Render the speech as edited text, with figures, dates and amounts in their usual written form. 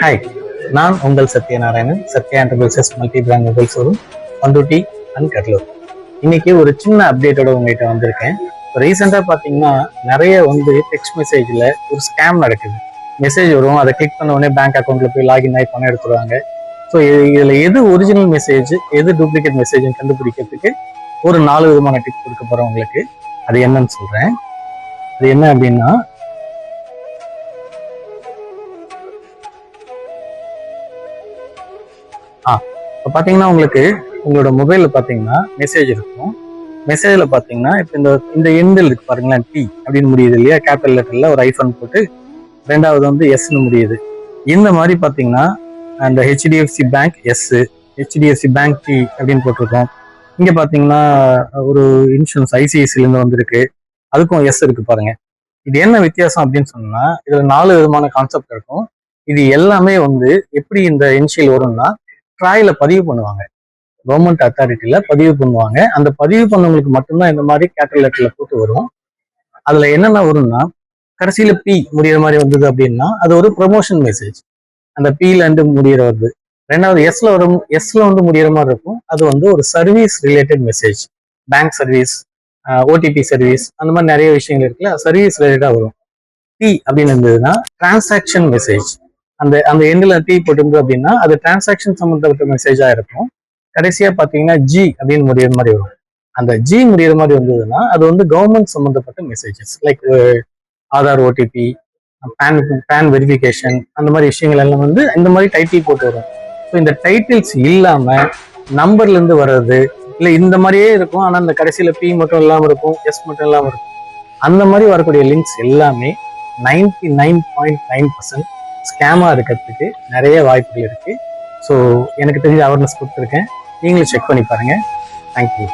Hi, நான் உங்கள் Sathyanarayanan. Sathya enterprises multi brand mobile showroom, Panruti and Cuddalore. இன்னைக்கு ஒரு சின்ன அப்டேட்டோட உங்ககிட்ட வந்திருக்கேன். ரீசெண்டாக பார்த்தீங்கன்னா நிறைய டெக்ஸ்ட் மெசேஜில் ஒரு ஸ்கேம் நடக்குது. மெசேஜ் வரும், அதை கிளிக் பண்ண உடனே பேங்க் அக்கௌண்ட்ல போய் லாகின் ஆகி பணம் எடுத்துருவாங்க. ஸோ இதில் எது ஒரிஜினல் மெசேஜ், எது டூப்ளிகேட் மெசேஜ்னு கண்டுபிடிக்கிறதுக்கு ஒரு 4 விதமான டிப்ஸ் கொடுக்க போகிறேன் உங்களுக்கு. அது என்னன்னு சொல்கிறேன். அது என்ன அப்படின்னா, இப்போ பார்த்தீங்கன்னா உங்களுக்கு உங்களோட மொபைலில் பார்த்தீங்கன்னா மெசேஜ் இருக்கும். மெசேஜில் பார்த்தீங்கன்னா இப்போ இந்த எண்கள் இருக்கு பாருங்களேன், டி அப்படின்னு முடியுது இல்லையா, கேபிட்டல் லெட்டரில் ஒரு ஐஃபோன் போட்டு, ரெண்டாவது எஸ்ன்னு முடியுது. இந்த மாதிரி பார்த்தீங்கன்னா அந்த HDFC bank S, HDFC bank D அப்படின்னு போட்டிருக்கோம். இங்கே பார்த்தீங்கன்னா ஒரு இன்சூரன்ஸ் ஐசிஐசிலேருந்து வந்திருக்கு, அதுக்கும் எஸ் இருக்கு பாருங்க. இது என்ன வித்தியாசம் அப்படின்னு சொன்னா, இதுல 4 விதமான கான்செப்ட் இருக்கும். இது எல்லாமே எப்படி இந்த இனிஷியல் வரும்னா, ட்ராயில பதிவு பண்ணுவாங்க, கவர்மெண்ட் அத்தாரிட்டியில பதிவு பண்ணுவாங்க. அந்த பதிவு பண்ணவங்களுக்கு மட்டும்தான் இந்த மாதிரி கேபிட்டல் லெட்டர்ல போட்டு வரும். அதுல என்னென்ன வரும்னா, கடைசியில பி முடிகிற மாதிரி வந்தது அப்படின்னா அது ஒரு ப்ரமோஷன் மெசேஜ், அந்த பில இருந்து முடிகிற வருது. ரெண்டாவது எஸ்ல முடிகிற மாதிரி இருக்கும், அது ஒரு service related message, bank service, OTP service, அந்த மாதிரி நிறைய விஷயங்கள் இருக்குல்ல, சர்வீஸ் ரிலேட்டடா வரும். டி அப்படின்னு இருந்ததுன்னா டிரான்சாக்ஷன் மெசேஜ், அந்த அந்த எண்ணில் டி போட்டிருந்தது அப்படின்னா அது டிரான்சாக்ஷன் சம்மந்தப்பட்ட மெசேஜா இருக்கும். கடைசியா பாத்தீங்கன்னா ஜி அப்படின்னு முடிகிற மாதிரி வரும். அந்த ஜி முடிகிற மாதிரி வந்ததுன்னா அது கவர்மெண்ட் சம்மந்தப்பட்ட messages, like Aadhaar OTP, PAN verification, அந்த மாதிரி விஷயங்கள் எல்லாம் இந்த மாதிரி டைட்டில் போட்டு வரும். ஸோ இந்த டைட்டில்ஸ் இல்லாம நம்பர்ல இருந்து வர்றது இல்லை, இந்த மாதிரியே இருக்கும், ஆனா இந்த கடைசியில பி மட்டும் இல்லாம இருக்கும், எஸ் மட்டும் இல்லாம இருக்கும். அந்த மாதிரி வரக்கூடிய லிங்க்ஸ் எல்லாமே 99.9% ஸ்கேமா இருக்கிறதுக்கு நிறைய வாய்ப்புகள் இருக்கு. ஸோ எனக்கு தெரிஞ்ச அவேர்னஸ் கொடுத்துருக்கேன், நீங்களும் செக் பண்ணி பாருங்க. தேங்க்யூ.